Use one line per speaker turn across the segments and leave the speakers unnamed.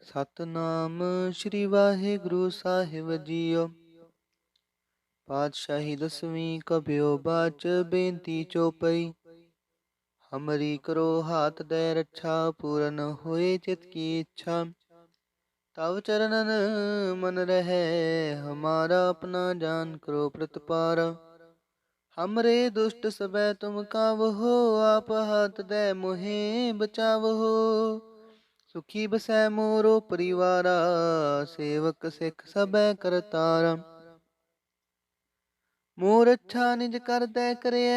ਸਤਨਾਮ ਸ੍ਰੀ ਵਾਹਿਗੁਰੂ ਸਾਹਿਬ JIO. ਪਾਤਸ਼ਾਹੀ ਦਸਵੀਂ ਕਬਿਓ ਬਾਚ ਬੇਨਤੀ ਚੋਪਈ। ਹਮਰੀ ਕਰੋ ਹਾਥ ਦੈ ਰੱਛਾ, ਪੂਰਨ ਹੋਏ ਚਿਤ ਕੀ ਇੱਛਾ। ਤਵ ਚਰਨਨ ਮਨ ਰਹੈ, ਹਮਾਰਾ ਆਪਣਾ ਜਾਨ ਕਰੋ ਪ੍ਰਤਪਾਰ। हमरे दुष्ट सबै तुम कावहो, आप हाथ दे मोहे बचावहो। सुखी बसै मोरो परिवारा, सेवक सिख सबै करतारा। मोर अच्छा निज कर दे करिय,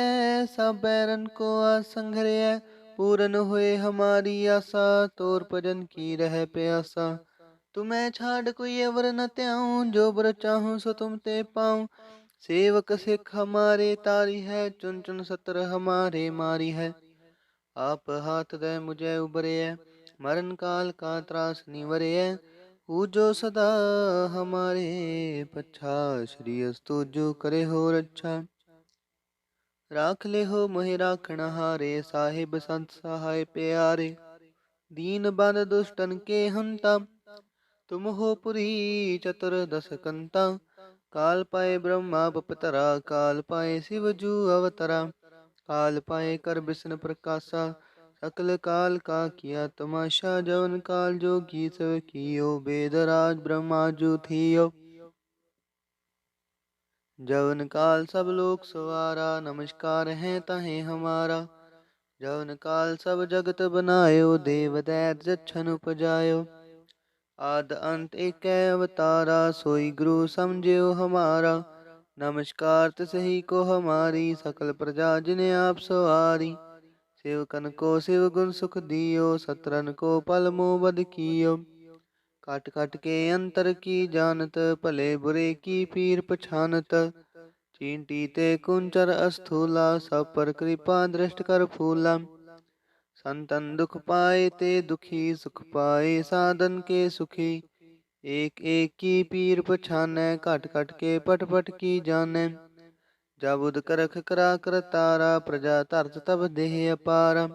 सब बैरन को आसंघरिय। पूरन हुए हमारी आशा, तोर भजन की रह प्यासा। तुम्हें छाड़ कोई अवर न त्याऊं, जो बर चाहूं सो तुम ते पाऊं। सेवक सिख हमारे तारी है, चुन चुन सतर हमारे मारी है। आप हाथ दे मुझे उबरे है, मरण काल का त्रास निवरे है। पूजो सदा हमारे पच्छा, श्री अस्तु जो करे हो रक्षा। राख ले हो मोहि राखण हारे, साहिब संत सहाय प्यारे। दीन बन दुष्टन के हंता, तुम हो पुरी चतुर्दश कंता। काल पाए ब्रह्मा बपतरा, काल पाए शिव जू अवतरा। काल पाए कर बिसन प्रकाशा, सकल काल का किया तमाशा। जवन काल जो की सब कियो, वेद राज ब्रह्मा जू थियो। जवन काल सब लोक सवारा, नमस्कार है तहें हमारा। जवन काल सब जगत बनायो, देव दैत जच्छन उपजायो। आद अंत एक अवतारा, सोई गुरु समझियो हमारा। नमस्कार तिसहि को हमारी, सकल प्रजा जिने आप सवारी। सेवकन को शिव गुण सुख दियो, सत्रन को पल मोह बद कियो। काट काट के अंतर की जानत, भले बुरे की पीर पछानत। चींटी ते कुंचर अस्थूला, सब पर कृपा दृष्ट कर फूला। संतन दुख पाए ते दुखी, सुख पाए साधन के सुखी। एक एक की पीर पछानै, घट घट के पट पट की जानै। जब उद करख करा कर तारा, प्रजा धरत तब देह अपारा।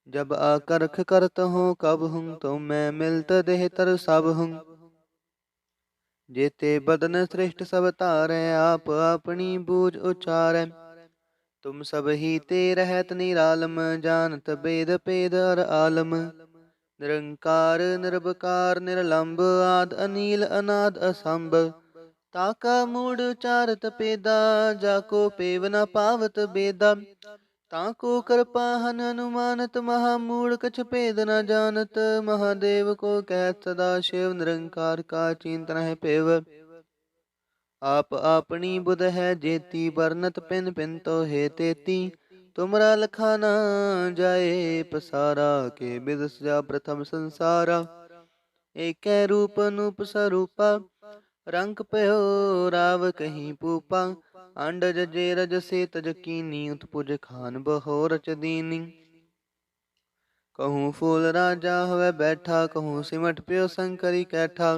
जब आकरख करत हो कब हूँ, तो मैं मिलत देह तर सब हूँ। जेते बदन श्रेष्ठ सब तारै, आप अपनी बूझ उचारै। तुम सब ही ते रहत निरालम, जानत बेद पेद अर आलम। निरंकार निरबकार निरलंब, आद अनील अनाद असंभ। ताका मूड चारत पेदा, जाको पेव न पावत बेदा। ताको कृपा हन अनुमानत, महामूढ़ कछ भेद न जानत। महादेव को कहत सदा शिव, निरंकार का चिंतन है पेव। आप आपनी बुध है जेती, बरनत पिन पिन तो हे तेती। तुमरा लखा न जाए पसारा, के बिदस जा प्रथम संसारा। एक रूप अनूप स्वरूपा, रंग पयो राव कहीं पूपा। अंडज जे रज से तज कीनी, उत्पुज खान बहो रच दीनी। कहूँ फूल राजा हवै बैठा, कहूँ सिमट प्यो शंकरी कैठा।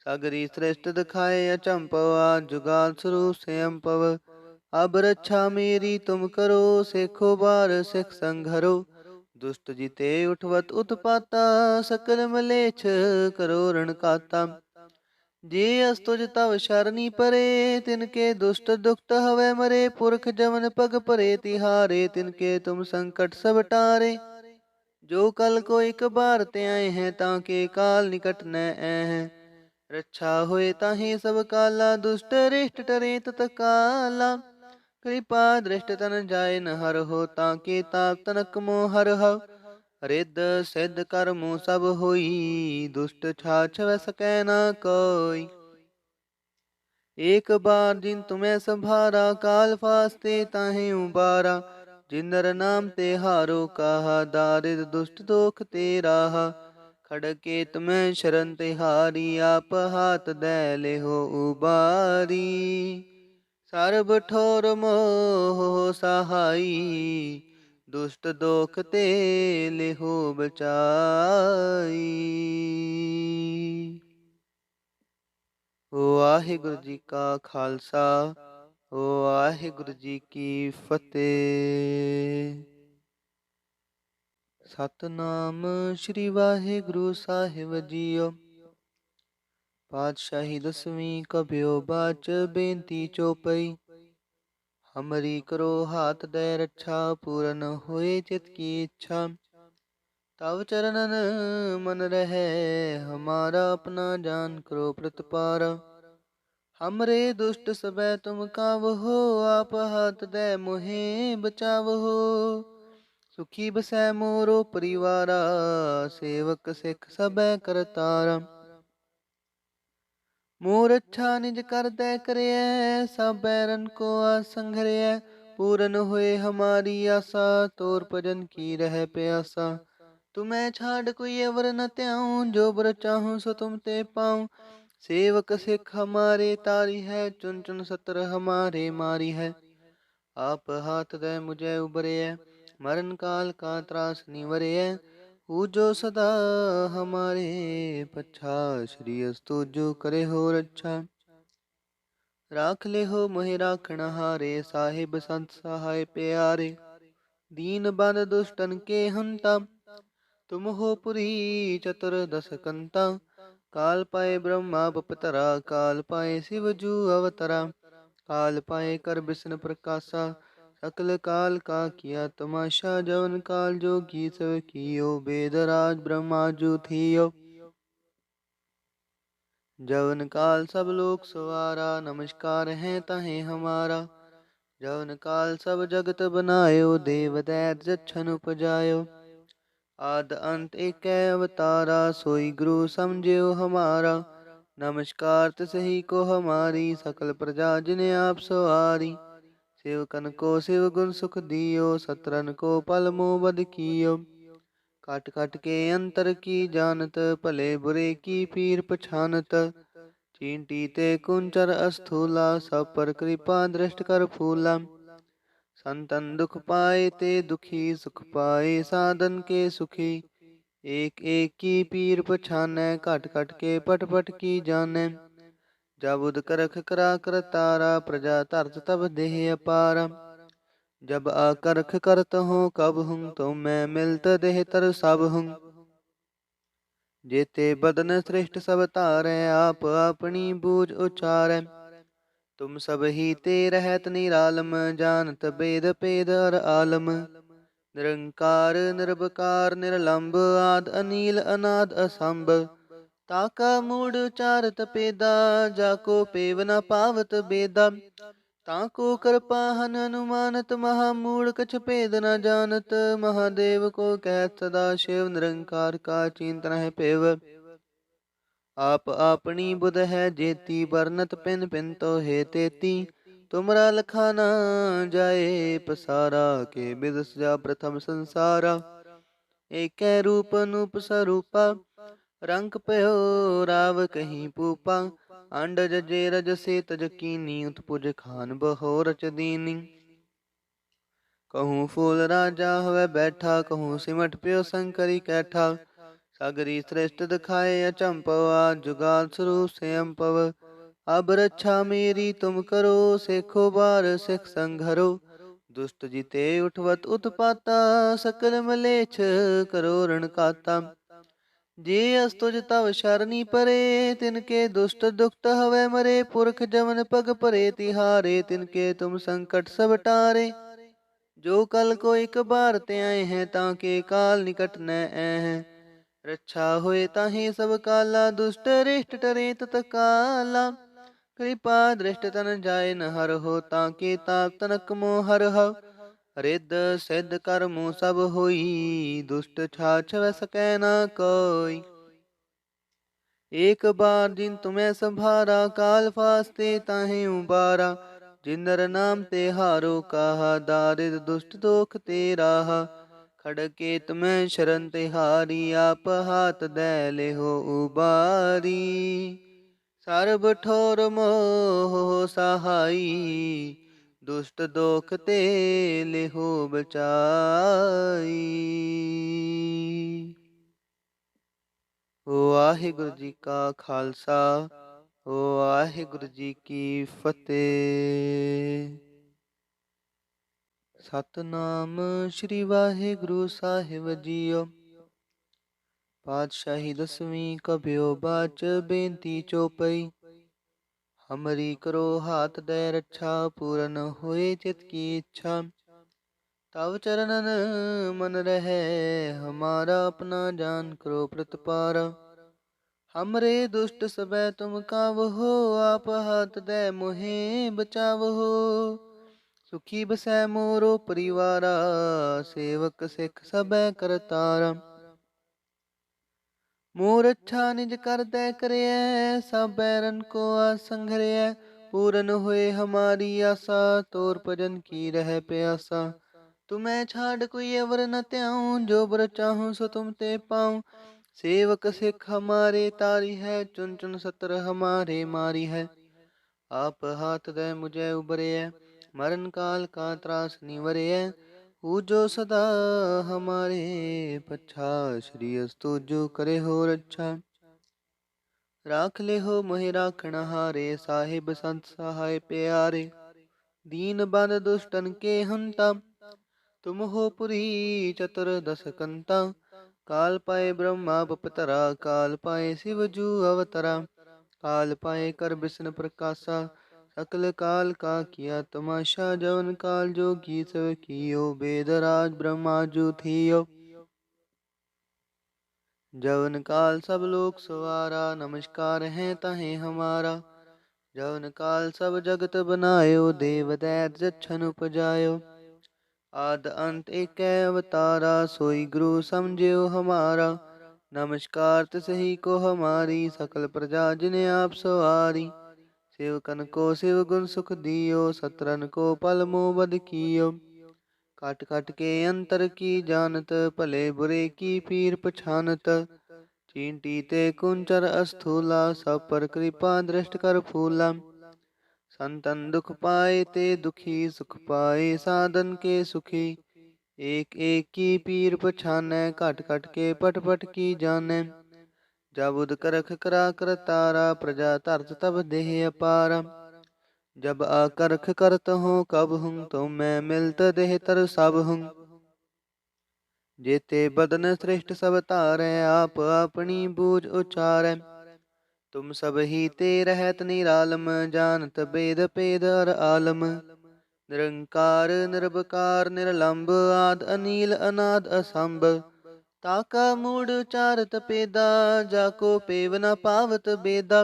सगरी श्रेष्ठ दिखाए अचंपवा, जुगाल स्वरूप से अम्पव। अब रक्षा मेरी तुम करो, सेखो बार सिख संघरो। दुष्ट जिते उठवत उत्पाता, सकल मलेच्छ करो रण काता। जे अस्तुज तव शरणी परे, तिनके दुष्ट दुखत हवै मरे। पुरख जमन पग परे तिहारे, तिनके तुम संकट सब टारे। जो कल को एक बार ते आए हैं, ताके काल निकट न आए हैं। रक्षा होए ताहि सब काला, दुष्ट रिष्ट टरे तत काला। कृपा दृष्ट तन जाय न हर हो, ताके ताप तनक मोह हर हो। रिद्ध सिद्ध कर्मो सब होई, दुष्ट छाछ वै सकै न कोई। एक बार जिन तुम्हें संभारा, काल फास्ते ताहि उबारा। जिन नर नाम ते हारो कहा, दारिद दुष्ट दोख ते राहा। खड़के तुम्हें शरण तिहारी, आप हाथ दे ले हो उबारी। सर्ब ठोर मोह सहाई, दुष्ट दोख ते ले हो बचाई। वाहिगुरु जी का खालसा, वाहिगुरु जी की फतेह। ਸਤਨਾਮ ਸ੍ਰੀ ਵਾਹਿਗੁਰੂ ਸਾਹਿਬ ਜੀਓ। ਪਾਤਸ਼ਾਹੀ ਦਸਵੀਂ ਕਬਿਓ ਬਾਚ ਬੇਨਤੀ ਚੋਪਈ। ਹਮਰੀ ਕਰੋ ਹਾਥ ਦੈ ਰੱਛਾ, ਪੂਰਨ ਹੋਏ ਚਿਤ ਕੀ ਇੱਛਾ। ਤਵ ਚਰਨਨ ਮਨ ਰਹੈ, ਹਮਾਰਾ ਆਪਣਾ ਜਾਨ ਕਰੋ ਪ੍ਰਤਪਾਰਾ। हमरे दुष्ट सबै तुम कावहो, आप हाथ दे मोहे बचावहो। सुखी बसै मोरो परिवारा, सेवक सिख सबै करतारा। मोर अच्छा निज कर दे करियै, सब बैरन को आसंघरियै। पूरन होए हमारी आशा, तोर भजन की रह प्यासा। तुम्हें छाड़ कोई अवर न त्याऊं, जो बर चाहूं सो तुम ते पाऊं। सेवक सिख हमारे तारी है, चुन चुन सतर हमारे मारी है। आप हाथ दे मुझे उबरे है, मरण काल का त्रास निवरे है। जो सदा हमारे पच्छा, श्री अस्तु जो करे हो रच्छा। राख ले हो मोहि राखण हारे, साहिब संत सहाय प्यारे। दीन बंद दुष्टन के हंता, तुम हो पुरी चतुर्दश कंता। काल पाए ब्रह्मा बपतरा, काल पाए शिव जू अवतरा। काल पाए कर बिष्णु प्रकाशा, सकल काल का किया तमाशा। जवन काल जोगी सब कियो, वेद राज ब्रह्मा जू थियो। जवन काल सब लोक सवारा, नमस्कार है तहें हमारा। जवन काल सब जगत बनायो, देव दैत जच्छन उपजायो। आद अंत एक अवतारा, सोई गुरु समझियो हमारा। नमस्कार तिसही को हमारी, सकल प्रजा जिने आप सवारी। सेवकन को शिव गुण सुख दियो, सतरन को पल मोह बद कियो। काट काट के अंतर की जानत, भले बुरे की पीर पछानत। चींटी ते कुंचर अस्थूला, सब पर कृपा दृष्ट कर फूला। संतन दुख पाए ते दुखी, सुख पाए साधन के सुखी। एक एक की पीर पछानै, घट घट के पट पट की जानै। जब उद करख करा कर तारा, प्रजा धरत तब देह अपारा। जब आकरख करत हो कब हूँ, तो मैं मिलत देह तर सब हूँ। जेते बदन श्रेष्ठ सब तारै, आप अपनी बूझ उचारै। तुम सब ही ते रहत निरालम, जानत बेद पेद अर आलम। निरंकार निरबकार निरलंब, आद अनील अनाद असंभ। ताका मूड उचारत पेदा, जाको पेव न पावत बेदा। ताको कृपा हन अनुमानत, महामूढ़ कछ भेद न जानत। महादेव को कहत सदा शिव, निरंकार का चिंतन है पेव। आप आपनी बुध है जेती, बरनत पिन पिन तो हे तेती। तुमरा लखा न जाए पसारा, के बिदस जा प्रथम संसारा। एक रूप अनूप स्वरूपा, रंग पयो राव कहीं पूपा। अंडज जे रज से तज कीनी, उत्पुज खान बहो रच दीनी। कहूँ फूल राजा हवे बैठा, कहूँ सिमट प्यो शंकरी कैठा। सागरी श्रेष्ठ दिखाए अचंपवा, जुगाल स्वरूप से अम्पव। अब रक्षा मेरी तुम करो, सेखो बार सिख संघरो। दुष्ट जीते उठवत उत्पाता, सकल मलेच्छ करो रण काता। जे अस्तुज तव शरणी परे, तिनके दुष्ट दुष्ट हवे मरे। पुरख जमन पग परे तिहारे, तिनके तुम संकट सब टारे। जो कल को एक बार ते आए हैं, ताके काल निकट न आए हैं। रक्षा होए ताहि सब काला, दुष्ट रिष्ट टरे तत काला। कृपा दृष्ट तन जाय न हर हो, ताके ताप तनक मोह हर हो। रिद्ध सिद्ध कर्मो सब होई, दुष्ट छाछ वै सकै न कोई। एक बार जिन तुम्हें संभारा, काल फास्ते ताहि उबारा। जिंदर नाम ते हारो कहा, दारिद दुष्ट दोख ते राहा। खड़के तुम्हें शरण तिहारी, आप हाथ दे ले हो उबारी। सर्ब ठोर मोह सहाई, दुष्ट दोख ते ले हो बचाई। वाहिगुरु जी का खालसा, वाहिगुरु जी की फतेह। ਸਤਨਾਮ ਸ੍ਰੀ ਵਾਹਿਗੁਰੂ ਸਾਹਿਬ ਜੀਓ। ਪਾਤਸ਼ਾਹੀ ਦਸਵੀਂ ਕਬਿਓ ਬਾਚ ਬੇਨਤੀ ਚੋਪਈ। ਹਮਰੀ ਕਰੋ ਹਾਥ ਦੈ ਰੱਛਾ, ਪੂਰਨ ਹੋਏ ਚਿਤ ਕੀ ਇੱਛਾ। तव चरणन मन रहे हमारा, अपना जान करो प्रतिपारा। हमरे दुष्ट सबै तुम कावहो, आप हाथ दे मोहे बचावहो। सुखी बसै मोरो परिवारा, सेवक सिख सबै करतारा। मोर अच्छा निज कर दे करिए, सब बैरन को आसंघरिए। पूरन होए हमारी आशा, तोर भजन की रह प्यासा। तुम्हें छाड़ कोई अवर न त्याऊं, जो बर चाहूं सो तुम ते पाऊं। सेवक सिख हमारे तारी है, चुन चुन सतर हमारे मारी है। आप हाथ दे मुझे उबरिए, मरण काल का त्रास निवरिए। पूजो सदा हमारे पच्छा, श्री अस्तु जो करे हो रच्छा। राख ले हो मोहि राखण हारे, साहिब संत सहाय प्यारे। दीन बंद दुष्टन के हंता, तुम हो पुरी चतुर्दश कंता। काल पाए ब्रह्मा बपतरा, काल पाए शिव जू अवतरा। काल पाए कर बिसन प्रकाशा, सकल काल का किया तमाशा। जवन काल जोगी सब कियो, वेद राज ब्रह्मा जू थियो। जवन काल सब लोक सवारा, नमस्कार है तहें हमारा। जवन काल सब जगत बनायो, देव दैत जच्छन उपजायो। आद अंत एक अवतारा, सोई गुरु समझियो हमारा। नमस्कार तिसही को हमारी, सकल प्रजा जिने आप सवारी। सेवकन को शिव गुण सुख दियो, सत्रन को पल मोह बद कियो। काट काट के अंतर की जानत, भले बुरे की पीर पछानत। चींटी ते कुंचर अस्थूला, सब पर कृपा दृष्ट कर फूला। संतन दुख पाए ते दुखी, सुख पाए साधन के सुखी। एक एक की पीर पछानै, घट घट के पट पट की जानै। जब उद करख करा कर तारा, प्रजा धरत तब देह अपारा। जब आकरख करत हो कब हूँ, तो मैं मिलत देह तर सब हूँ। जेते बदन श्रेष्ठ सब तारै, आप अपनी बूझ उचारै। तुम सब ही ते रहत निरालम, जानत बेद पेद अर आलम। निरंकार निरबकार निरलंब, आद अनील अनाद असंभ। ताका मूड उचारत पेदा, जाको पेव न पावत बेदा।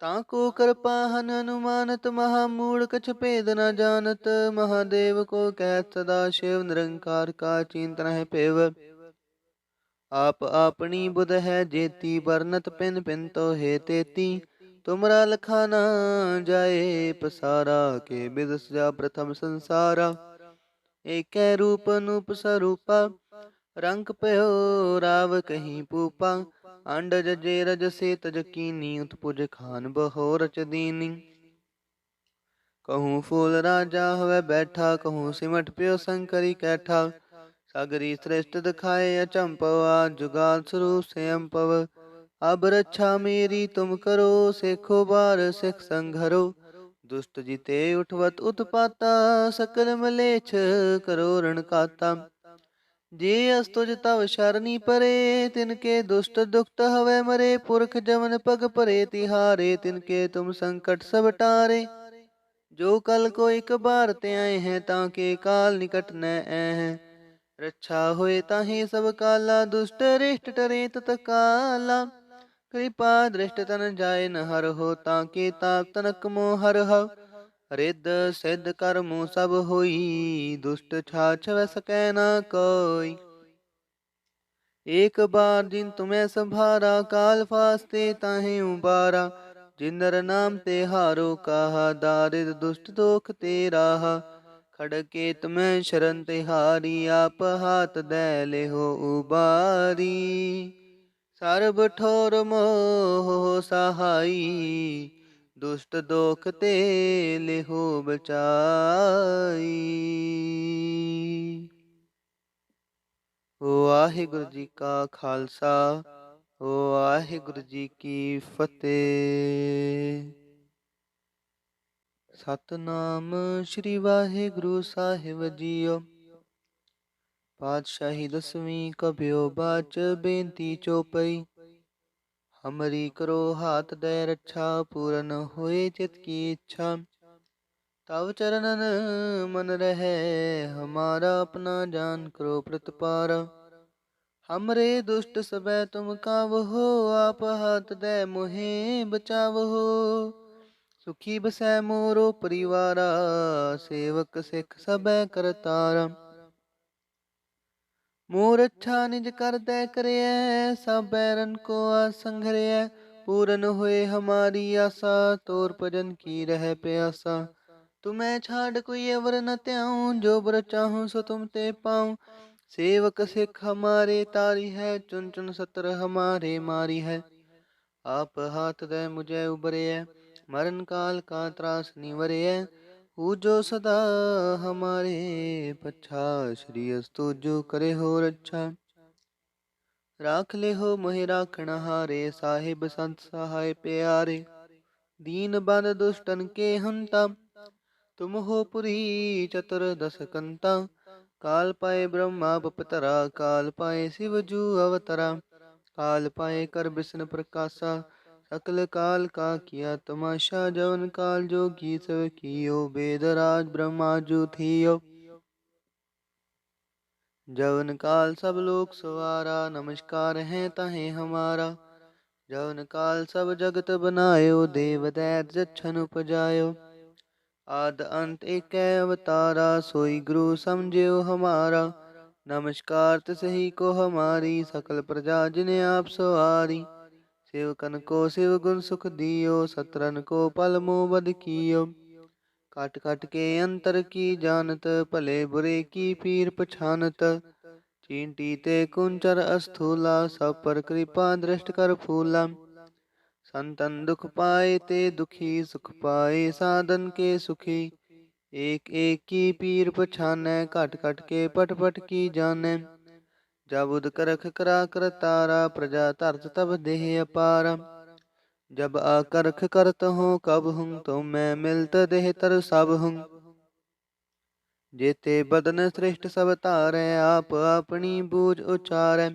ताको कृपाहन अनुमानत, महामूढ़ कछ भेद न जानत। महादेव को कहत सदा शिव, निरंकार का चिंतन है पेव। आप आपनी बुध है जेती, बरनत पिन पिन तो हे तेती। तुमरा लखा न जाए पसारा, के बिदस जा प्रथम संसारा। एक रूप अनूप स्वरूपा, रंग पयो राव कहीं पूपा। अंडज जे रज से तज कीनी, उत्पुज खान बहो रच दीनी। कहूँ फूल राजा हवै बैठा, कहूँ सिमट प्यो शंकरी कैठा। सागरी श्रेष्ठ दिखाए अचंपव, जुगाल स्वरूप से अम्पव। अब रक्षा मेरी तुम करो, सेखो बार सिख संघरो। दुष्ट जिते उठवत उत्पाता, सकल मलेच्छ करो रण काता। जे अस्तुज तव शरणी परे, तिनके दुष्ट दुखत हवै मरे। पुरख जमन पग परे तिहारे, तिनके तुम संकट सब टारे। जो कल को एक बार ते आए हैं, ताके काल निकट न आए हैं। रक्षा होए ताहि सब काला, दुष्ट रिष्ट टरे तत काला। कृपा दृष्ट तन जाय न हर हो, ताके ताप तनक मोह हर हो। रिद्ध सिद्ध कर्मो सब होई, दुष्ट छाछ वै सकै न कोई। एक बार जिन तुम्हें संभारा, काल फास्ते ताहि उबारा। जिन नर नाम ते हारो कहा, दारिद दुष्ट दोख ते राहा। खड़केत में शरण तिहारी, आप हाथ दे ले हो उबारी। सर्ब ठोर मोह सहाई, दुष्ट दोख ते ले हो बचाई। वाहिगुरु जी का खालसा, वाहिगुरु जी की फतेह। ਸਤਨਾਮ ਸ੍ਰੀ ਵਾਹਿਗੁਰੂ ਸਾਹਿਬ ਜੀਓ। ਪਾਤਸ਼ਾਹੀ ਦਸਵੀਂ ਕਬਿਓ ਬਾਚ ਬੇਨਤੀ ਚੋਪਈ। ਹਮਰੀ ਕਰੋ ਹਾਥ ਦੈ ਰੱਛਾ, ਪੂਰਨ ਹੋਏ ਚਿਤ ਕੀ ਇੱਛਾ। ਤਵ ਚਰਨਨ ਮਨ ਰਹਿ, ਹਮਾਰਾ ਆਪਣਾ ਜਾਨ ਕਰੋ ਪ੍ਰਤਪਾਰਾ। हमरे दुष्ट सबै तुम कावहो, आप हाथ दे मोहे बचावहो। सुखी बसै मोरो परिवारा, सेवक सिख सबै करतारा। मोर अच्छा निज कर दे करियै, सब बैरन को आसंघरियै। पूरन होए हमारी आशा, तोर भजन की रह प्यासा। तुम्हें छाड़ कोई अवर न त्याऊं, जो बर चाहूं सो तुम ते पाऊं। सेवक सिख हमारे तारी है, चुन चुन सतर हमारे मारी है। आप हाथ दे मुझे उबरे है, मरण काल का त्रास निवरे है। जो सदा हमारे पच्छा, श्री अस्तु जो करे हो रच्छा। राख ले हो मोहि राखण हारे, साहिब संत सहाय प्यारे। दीन बंद दुष्टन के हंता, तुम हो पुरी चतुर्दश कंता। काल पाए ब्रह्मा बपतरा, काल पाए शिव जू अवतरा। काल पाए कर बिसन प्रकाशा, सकल काल का किया तमाशा। जवन काल जोगी सब कियो, वेद राज ब्रह्मा जू थियो। जवन काल सब लोक सवारा, नमस्कार है तहें हमारा। जवन काल सब जगत बनायो, देव दैत जच्छन उपजायो। आद अंत एक अवतारा, सोई गुरु समझियो हमारा। नमस्कार तिसही को हमारी, सकल प्रजा जिने आप सवारी। सेवकन को शिव गुण सुख दियो, सत्रन को पल मोह बध कियो। काट काट के अंतर की जानत, भले बुरे की पीर पछानत। चींटी ते कुंचर अस्थूला, सब पर कृपा दृष्ट कर फूला। संतन दुख पाए ते दुखी, सुख पाए साधन के सुखी। एक एक की पीर पछानै, घट घट के पट पट की जानै। जब उद करख करा कर तारा, प्रजा धरत तब देह अपारा। जब आकरख करत हो कब हूँ, तो मैं मिलत देह तर सब हूँ। जेते बदन श्रेष्ठ सब तारै, आप अपनी बूझ उचारै।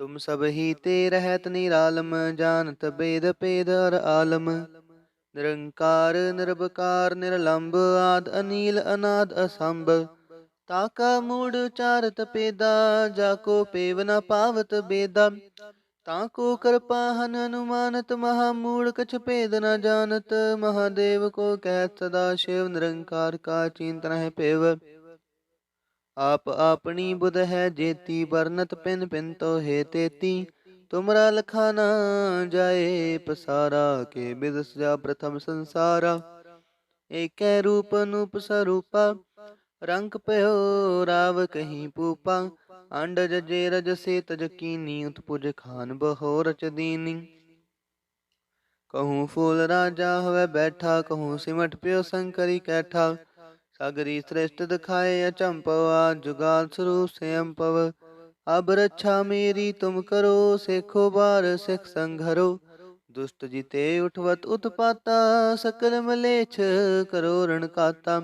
तुम सब ही ते रहत निरालम, जानत बेद पेद अर आलम। निरंकार निरबकार निरलंब, आद अनील अनाद असंभ। ताका मूड उचारत पेदा, जाको पेव न पावत बेदा। ताको कृपा हन अनुमानत, महामूढ़ कछ भेद न जानत। महादेव को कहत सदा शिव, निरंकार का चिंतन है पेव। आप आपनी बुध है जेती, बरनत पिन पिन तो हे तेती। तुमरा लखा ना जाए पसारा, के बिदस जा प्रथम संसारा। एक रूप अनूप स्वरूपा, रंग पयो राव कहीं पूपा। अंडज जे रज से तज कीनी, उत्पुज खान बहो रच दीनी। कहूँ फूल राजा हवे बैठा, कहूँ सिमट प्यो शंकरी कैठा। सागरी श्रेष्ठ दिखाए अचंपवा, जुगाल स्वरूप से अम्पव। अब रक्षा मेरी तुम करो, सेखो बार सिख संघरो। दुष्ट जिते उठवत उत्पाता, सकल मलेच्छ करो रण काता।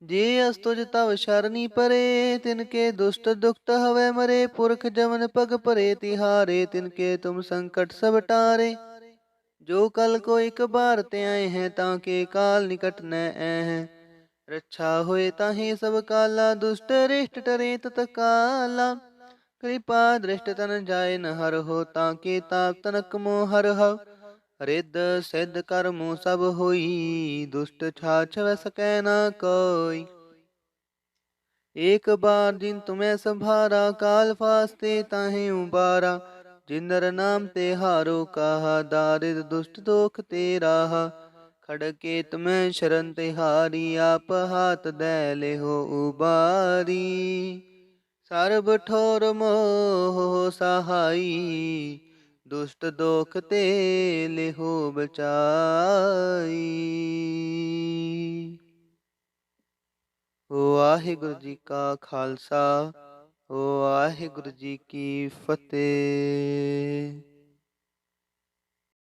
जे अस्तुज तव शरणी परे, तिनके दुष्ट दुष्ट हवे मरे। पुरख जमन पग परे तिहारे, तिनके तुम संकट सब टारे। जो कल को एक बार ते आए हैं, ताके काल निकट न आए हैं। रक्षा होए ताहि सब काला, दुष्ट रिष्ट टरे तत काला। कृपा दृष्ट तन जाय न हर हो, ताके ताप तनक मोह हर हो। रिद्ध सिद्ध कर्मो सब होई, दुष्ट छाछ वै सकै न कोई। एक बार जिन तुम्हें संभारा, काल फास्ते ताहि उबारा। जिन नर नाम ते हारो कहा, दारिद दुष्ट दोख ते राहा। खड़के तुम्हें शरण तिहारी, आप हाथ दे ले हो उबारी। सर्ब ठोर मोह सहाई, दुष्ट दोख ते ले हो बचाई। वाहिगुरु जी का खालसा, वाहिगुरु जी की फतेह।